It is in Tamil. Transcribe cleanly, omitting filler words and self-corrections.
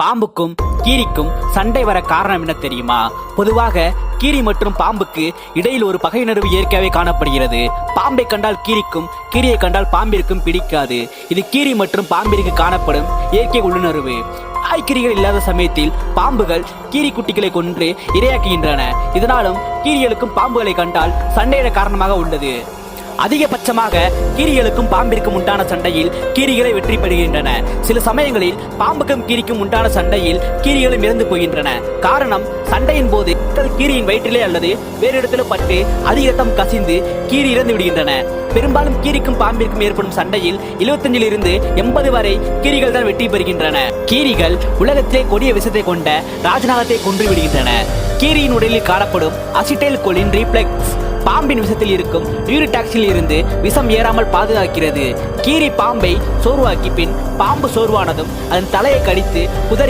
பாம்புக்கும் கீரிக்கும் சண்டை வர காரணம் என்ன தெரியுமா? பொதுவாக கீரி மற்றும் பாம்புக்கு இடையில் ஒரு பகையுணர்வு இயற்கையாகவே காணப்படுகிறது. பாம்பை கண்டால் கீரிக்கும், கீரியை கண்டால் பாம்பிற்கும் பிடிக்காது. இது கீரி மற்றும் பாம்பிற்கு காணப்படும் இயற்கை உள்ளுணர்வு. தாய்க்கீரிகள் இல்லாத சமயத்தில் பாம்புகள் கீரி குட்டிகளை கொன்று இரையாக்குகின்றன. இதனாலும் கீரிகளுக்கும் பாம்புகளை கண்டால் சண்டையிட காரணமாக உள்ளது. அதிகபட்சமாக கீரிகளுக்கும் பாம்பிற்கும் உண்டான சண்டையில் கீரிகளை வெற்றி பெறுகின்றன. சில சமயங்களில் பாம்புக்கும் கீரிக்கும் உண்டான சண்டையில் கீரிகளும் இறந்து போகின்றன. காரணம், சண்டையின் போது கீரியின் வயிற்றிலே அல்லது வேறு இடத்திலும் பட்டு அதிக ரத்தம் கசிந்து கீரி இறந்து விடுகின்றன. பெரும்பாலும் கீரிக்கும் பாம்பிற்கும் ஏற்படும் சண்டையில் 75 இருந்து 80 வரை கீரிகள் தான் வெற்றி பெறுகின்றன. கீரிகள் உலகத்திலே கொடிய விஷத்தை கொண்ட ராஜநாகத்தை கொன்று விடுகின்றன. கீரியின் உடலில் காணப்படும் அசிட்டைல் கொலின் ரீப்ளெக்ஸ் பாம்பின் விஷத்தில் இருக்கும் நியூரிடாக்ஸில் இருந்து விஷம் ஏறாமல் பாதுகாக்கிறது. கீரி பாம்பை சோர்வாக்கி பின் பாம்பு சோர்வானதும் அதன் தலையை கடித்து குதறி